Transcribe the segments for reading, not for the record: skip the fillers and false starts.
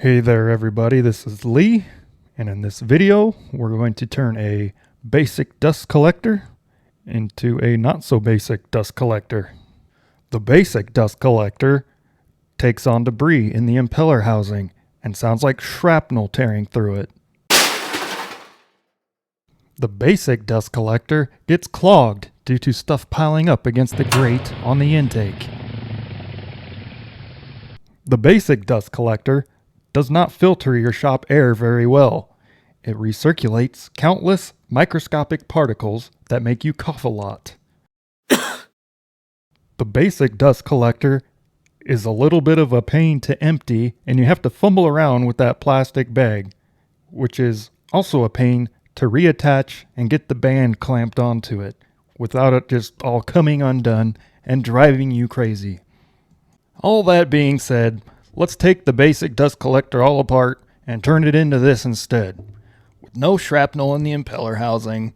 Hey there everybody, this is Lee, and in this video we're going to turn a basic dust collector into a not so basic dust collector. The basic dust collector takes on debris in the impeller housing and sounds like shrapnel tearing through it. The basic dust collector gets clogged due to stuff piling up against the grate on the intake. The basic dust collector does not filter your shop air very well. It recirculates countless microscopic particles that make you cough a lot. The basic dust collector is a little bit of a pain to empty, and you have to fumble around with that plastic bag, which is also a pain to reattach and get the band clamped onto it without it just all coming undone and driving you crazy. All that being said, let's take the basic dust collector all apart and turn it into this instead. With no shrapnel in the impeller housing,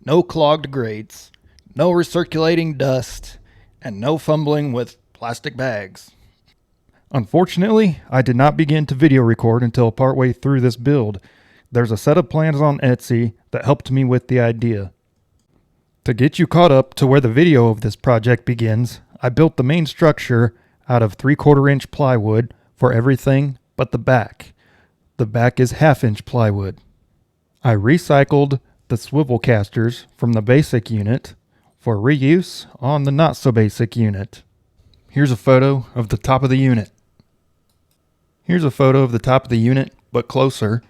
no clogged grates, no recirculating dust, and no fumbling with plastic bags. Unfortunately, I did not begin to video record until partway through this build. There's a set of plans on Etsy that helped me with the idea. To get you caught up to where the video of this project begins, I built the main structure out of 3/4 inch plywood for everything but the back. The back is 1/2 inch plywood. I recycled the swivel casters from the basic unit for reuse on the not so basic unit. Here's a photo of the top of the unit. Here's a photo of the top of the unit, but closer,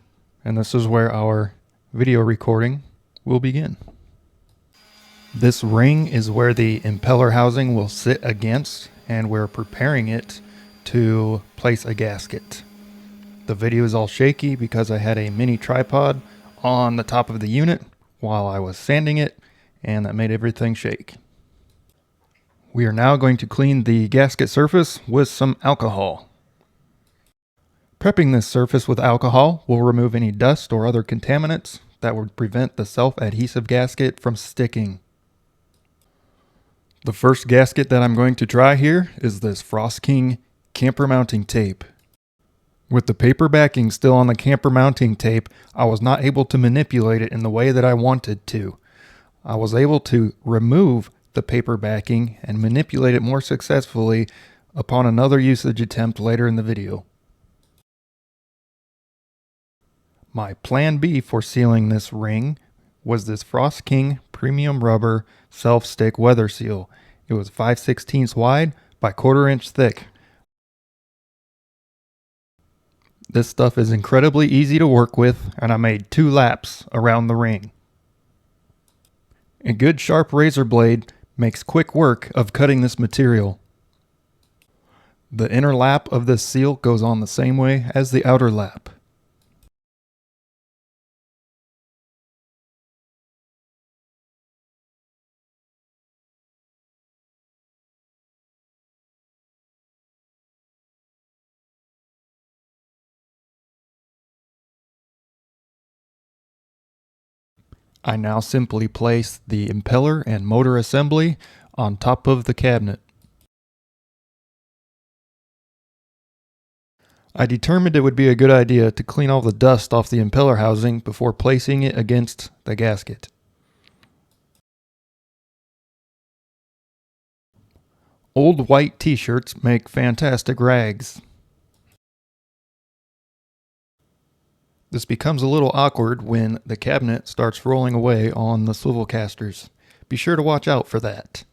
and this is where our video recording will begin. This ring is where the impeller housing will sit against, and we're preparing it to place a gasket. The video is all shaky because I had a mini tripod on the top of the unit while I was sanding it, and that made everything shake. We are now going to clean the gasket surface with some alcohol. Prepping this surface with alcohol will remove any dust or other contaminants that would prevent the self-adhesive gasket from sticking. The first gasket that I'm going to try here is this Frost King camper mounting tape. With the paper backing still on the camper mounting tape, I was not able to manipulate it in the way that I wanted to. I was able to remove the paper backing and manipulate it more successfully upon another usage attempt later in the video. My plan B for sealing this ring was this Frost King premium rubber self-stick weather seal. It was 5/16 wide by 1/4 inch thick. This stuff is incredibly easy to work with, and I made 2 laps around the ring. A good sharp razor blade makes quick work of cutting this material. The inner lap of this seal goes on the same way as the outer lap. I now simply place the impeller and motor assembly on top of the cabinet. I determined it would be a good idea to clean all the dust off the impeller housing before placing it against the gasket. Old white t-shirts make fantastic rags. This becomes a little awkward when the cabinet starts rolling away on the swivel casters. Be sure to watch out for that.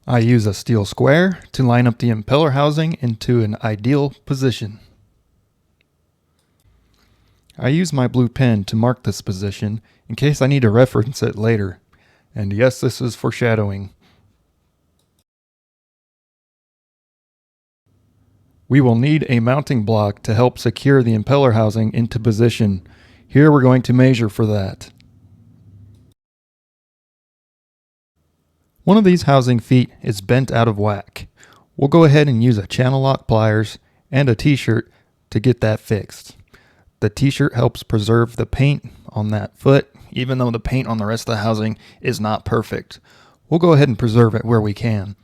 I use a steel square to line up the impeller housing into an ideal position. I use my blue pen to mark this position in case I need to reference it later. And yes, this is foreshadowing. We will need a mounting block to help secure the impeller housing into position. Here we're going to measure for that. One of these housing feet is bent out of whack. We'll go ahead and use a channel lock pliers and a t-shirt to get that fixed. The t-shirt helps preserve the paint on that foot, even though the paint on the rest of the housing is not perfect. We'll go ahead and preserve it where we can.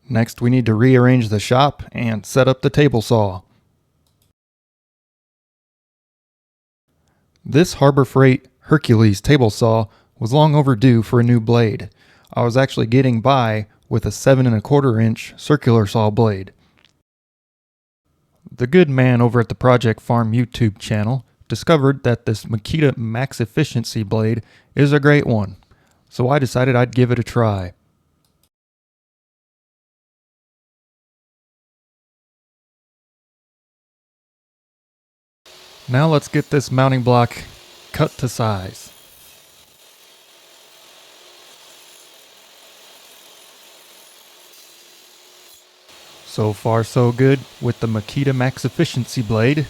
Next, we need to rearrange the shop and set up the table saw. This Harbor Freight Hercules table saw was long overdue for a new blade. I was actually getting by with a 7 1/4 inch circular saw blade. The good man over at the Project Farm YouTube channel discovered that this Makita Max Efficiency blade is a great one, so I decided I'd give it a try. Now let's get this mounting block cut to size. So far so good with the Makita Max Efficiency blade.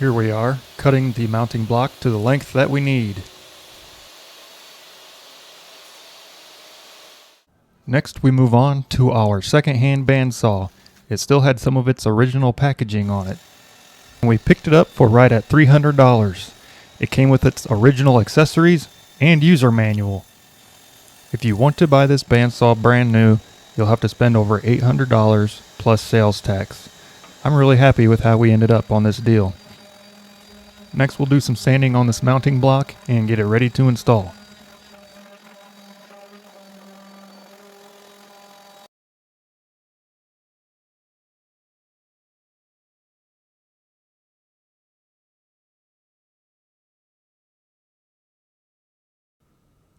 Here we are, cutting the mounting block to the length that we need. Next we move on to our second-hand bandsaw. It still had some of its original packaging on it. And we picked it up for right at $300. It came with its original accessories and user manual. If you want to buy this bandsaw brand new, you'll have to spend over $800 plus sales tax. I'm really happy with how we ended up on this deal. Next we'll do some sanding on this mounting block and get it ready to install.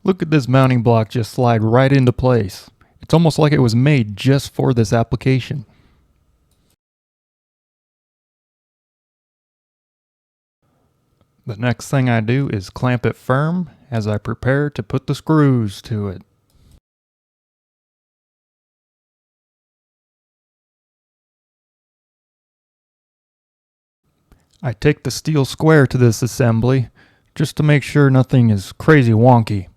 Look at this mounting block just slide right into place. It's almost like it was made just for this application. The next thing I do is clamp it firm as I prepare to put the screws to it. I take the steel square to this assembly just to make sure nothing is crazy wonky.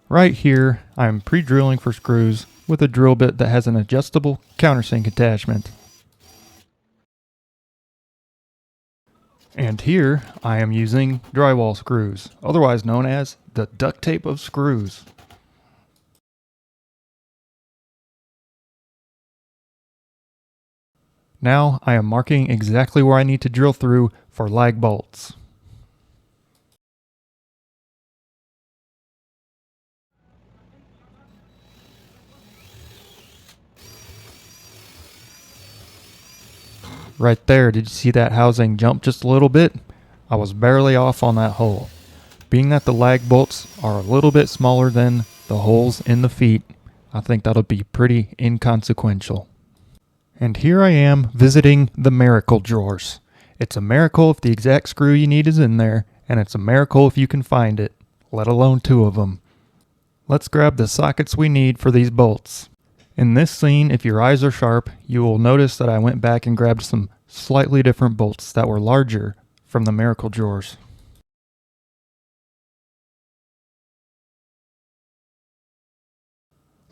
Right here, I'm pre-drilling for screws with a drill bit that has an adjustable countersink attachment. And here, I am using drywall screws, otherwise known as the duct tape of screws. Now, I am marking exactly where I need to drill through for lag bolts. Right there, did you see that housing jump just a little bit? I was barely off on that hole. Being that the lag bolts are a little bit smaller than the holes in the feet, I think that'll be pretty inconsequential. And here I am visiting the miracle drawers. It's a miracle if the exact screw you need is in there, and it's a miracle if you can find it, let alone two of them. Let's grab the sockets we need for these bolts. In this scene, if your eyes are sharp, you will notice that I went back and grabbed some slightly different bolts that were larger from the miracle drawers.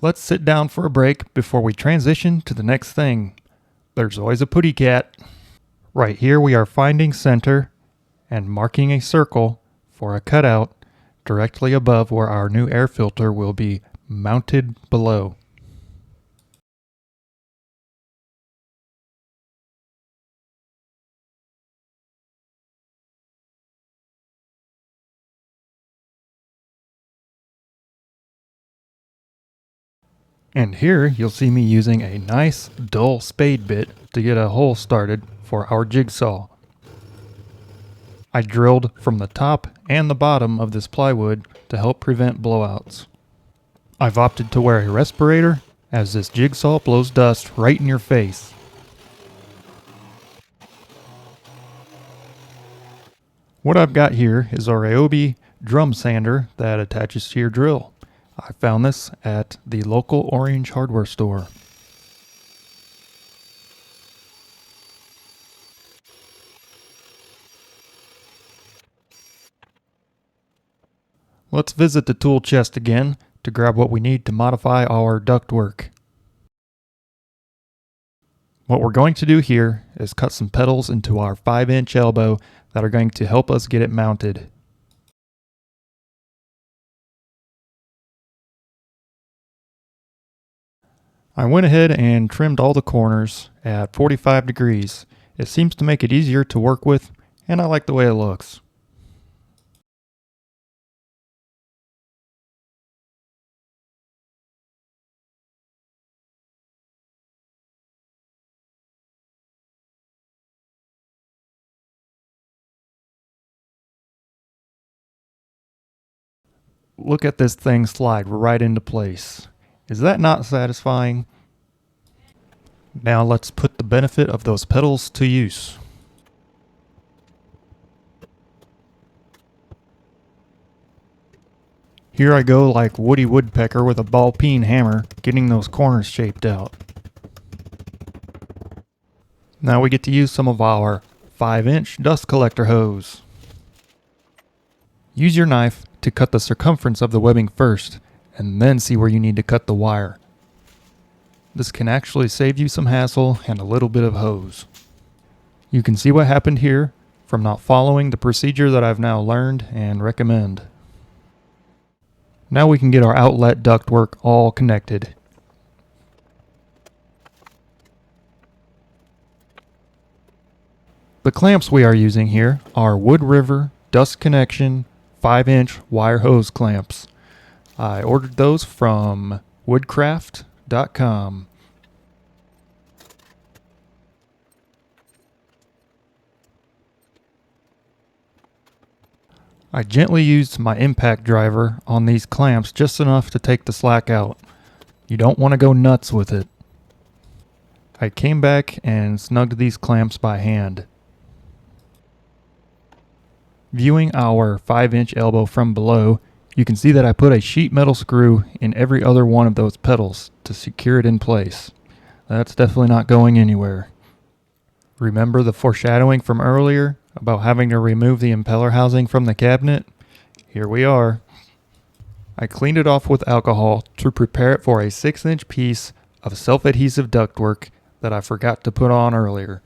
Let's sit down for a break before we transition to the next thing. There's always a putty cat. Right here we are finding center and marking a circle for a cutout directly above where our new air filter will be mounted below. And here you'll see me using a nice dull spade bit to get a hole started for our jigsaw. I drilled from the top and the bottom of this plywood to help prevent blowouts. I've opted to wear a respirator as this jigsaw blows dust right in your face. What I've got here is our Ryobi drum sander that attaches to your drill. I found this at the local Orange hardware store. Let's visit the tool chest again to grab what we need to modify our ductwork. What we're going to do here is cut some pedals into our 5-inch elbow that are going to help us get it mounted. I went ahead and trimmed all the corners at 45 degrees. It seems to make it easier to work with, and I like the way it looks. Look at this thing slide right into place. Is that not satisfying? Now let's put the benefit of those pedals to use. Here I go like Woody Woodpecker with a ball peen hammer, getting those corners shaped out. Now we get to use some of our 5-inch dust collector hose. Use your knife to cut the circumference of the webbing first, and then see where you need to cut the wire. This can actually save you some hassle and a little bit of hose. You can see what happened here from not following the procedure that I've now learned and recommend. Now we can get our outlet ductwork all connected. The clamps we are using here are Wood River Dust Connection 5-inch wire hose clamps. I ordered those from woodcraft.com. I gently used my impact driver on these clamps just enough to take the slack out. You don't want to go nuts with it. I came back and snugged these clamps by hand. Viewing our 5-inch elbow from below, you can see that I put a sheet metal screw in every other one of those pedals to secure it in place. That's definitely not going anywhere. Remember the foreshadowing from earlier about having to remove the impeller housing from the cabinet? Here we are. I cleaned it off with alcohol to prepare it for a 6-inch piece of self-adhesive ductwork that I forgot to put on earlier.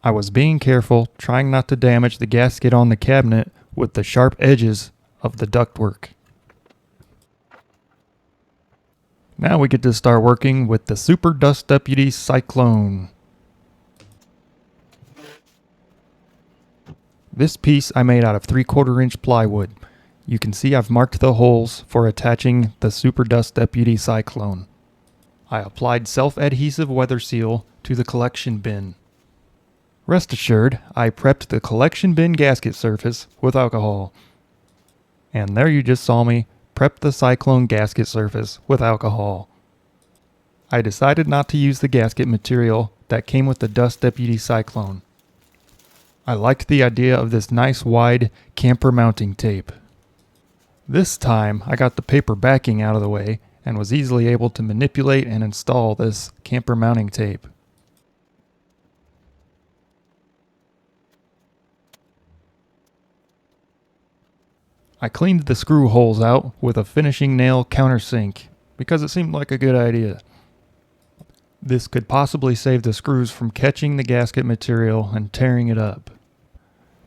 I was being careful, trying not to damage the gasket on the cabinet with the sharp edges of the ductwork. Now we get to start working with the Super Dust Deputy Cyclone. This piece I made out of 3/4-inch plywood. You can see I've marked the holes for attaching the Super Dust Deputy Cyclone. I applied self-adhesive weather seal to the collection bin. Rest assured, I prepped the collection bin gasket surface with alcohol. And there you just saw me prep the Cyclone gasket surface with alcohol. I decided not to use the gasket material that came with the Dust Deputy Cyclone. I liked the idea of this nice wide camper mounting tape. This time I got the paper backing out of the way and was easily able to manipulate and install this camper mounting tape. I cleaned the screw holes out with a finishing nail countersink because it seemed like a good idea. This could possibly save the screws from catching the gasket material and tearing it up.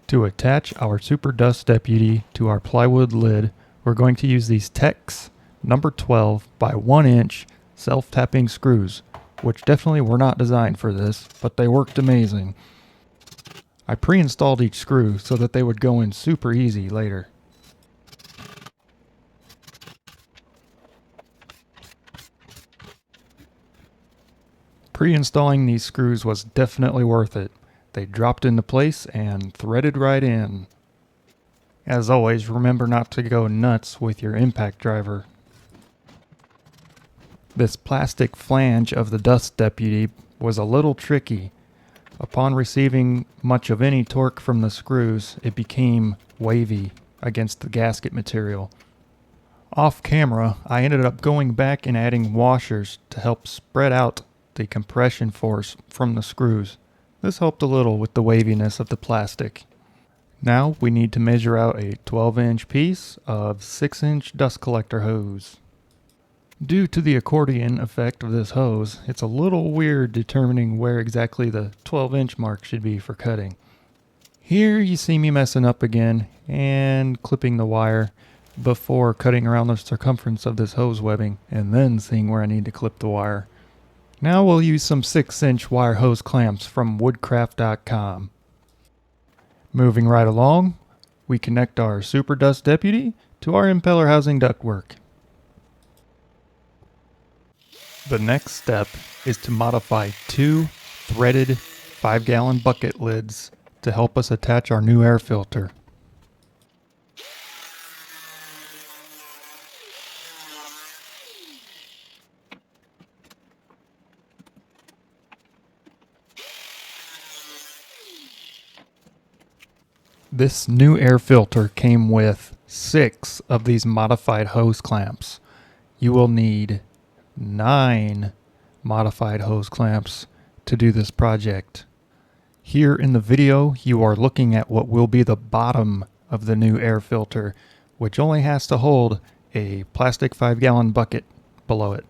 To attach our Super Dust Deputy to our plywood lid, we're going to use these Tex number 12 by 1 inch self-tapping screws, which definitely were not designed for this, but they worked amazing. I pre-installed each screw so that they would go in super easy later. Pre-installing these screws was definitely worth it. They dropped into place and threaded right in. As always, remember not to go nuts with your impact driver. This plastic flange of the dust deputy was a little tricky. Upon receiving much of any torque from the screws, it became wavy against the gasket material. Off camera, I ended up going back and adding washers to help spread out the compression force from the screws. This helped a little with the waviness of the plastic. Now we need to measure out a 12-inch piece of 6-inch dust collector hose. Due to the accordion effect of this hose, it's a little weird determining where exactly the 12-inch mark should be for cutting. Here you see me messing up again and clipping the wire before cutting around the circumference of this hose webbing and then seeing where I need to clip the wire. Now we'll use some 6-inch wire hose clamps from woodcraft.com. Moving right along, we connect our Super Dust Deputy to our impeller housing ductwork. The next step is to modify 2 threaded 5-gallon bucket lids to help us attach our new air filter. This new air filter came with 6 of these modified hose clamps. You will need 9 modified hose clamps to do this project. Here in the video, you are looking at what will be the bottom of the new air filter, which only has to hold a plastic 5-gallon bucket below it.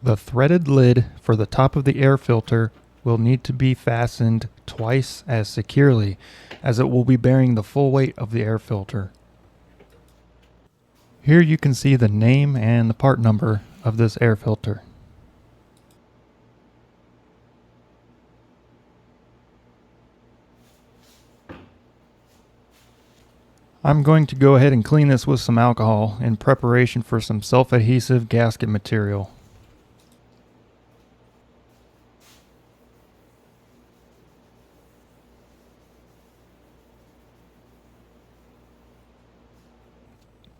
The threaded lid for the top of the air filter will need to be fastened twice as securely, as it will be bearing the full weight of the air filter. Here you can see the name and the part number of this air filter. I'm going to go ahead and clean this with some alcohol in preparation for some self-adhesive gasket material.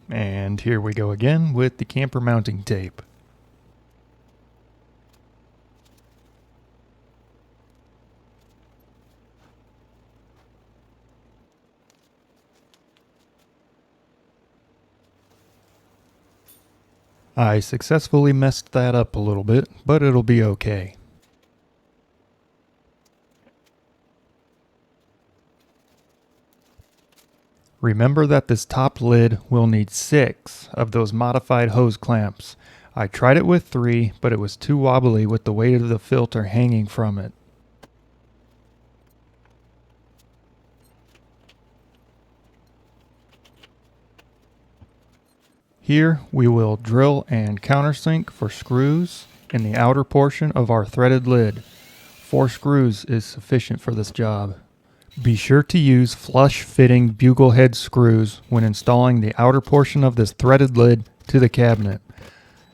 And here we go again with the camper mounting tape. I successfully messed that up a little bit, but it'll be okay. Remember that this top lid will need 6 of those modified hose clamps. I tried it with 3, but it was too wobbly with the weight of the filter hanging from it. Here we will drill and countersink for screws in the outer portion of our threaded lid. 4 screws is sufficient for this job. Be sure to use flush-fitting bugle head screws when installing the outer portion of this threaded lid to the cabinet.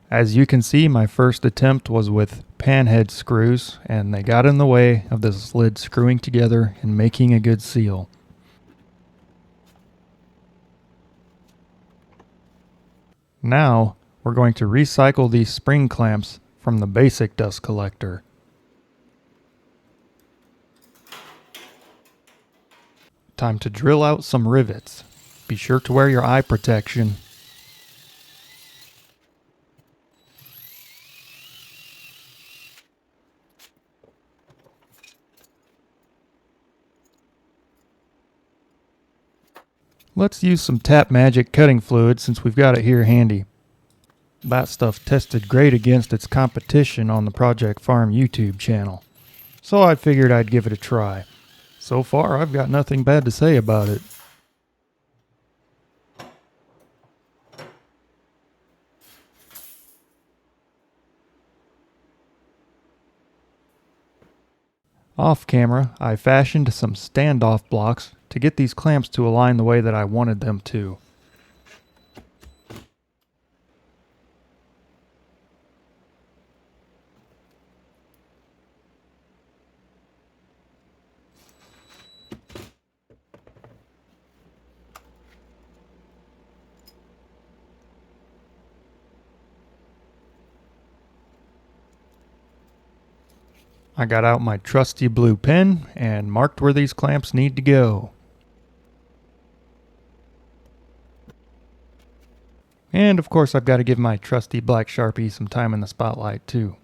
As you can see, my first attempt was with panhead screws, and they got in the way of this lid screwing together and making a good seal. Now, we're going to recycle these spring clamps from the basic dust collector. Time to drill out some rivets. Be sure to wear your eye protection. Let's use some Tap Magic cutting fluid since we've got it here handy. That stuff tested great against its competition on the Project Farm YouTube channel, so I figured I'd give it a try. So far, I've got nothing bad to say about it. Off camera, I fashioned some standoff blocks to get these clamps to align the way that I wanted them to. I got out my trusty blue pen and marked where these clamps need to go. And of course I've got to give my trusty black Sharpie some time in the spotlight too.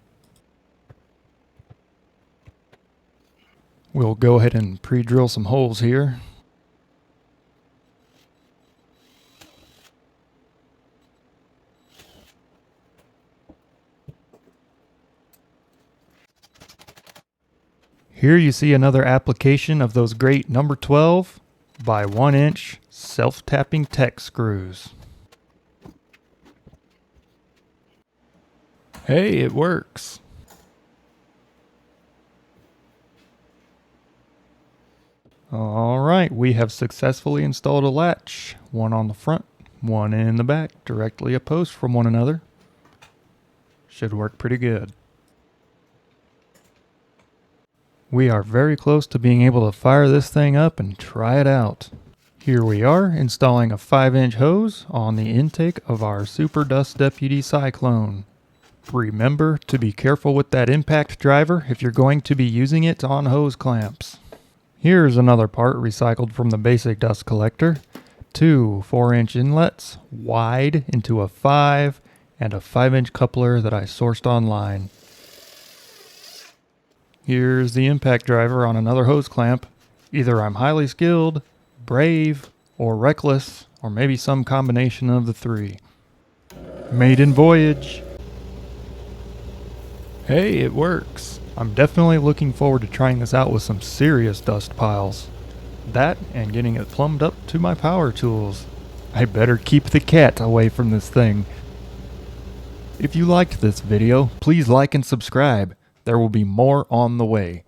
We'll go ahead and pre-drill some holes here. Here you see another application of those great number 12 by 1 inch self-tapping Tech screws. Hey, it works. Alright, we have successfully installed a latch, one on the front, one in the back, directly opposed from one another. Should work pretty good. We are very close to being able to fire this thing up and try it out. Here we are installing a 5-inch hose on the intake of our Super Dust Deputy Cyclone. Remember to be careful with that impact driver if you're going to be using it on hose clamps. Here's another part recycled from the basic dust collector. 2 4-inch inlets wide into a 5 and a 5-inch coupler that I sourced online. Here's the impact driver on another hose clamp. Either I'm highly skilled, brave, or reckless, or maybe some combination of the three. Maiden voyage. Hey, it works. I'm definitely looking forward to trying this out with some serious dust piles. That and getting it plumbed up to my power tools. I better keep the cat away from this thing. If you liked this video, please like and subscribe. There will be more on the way.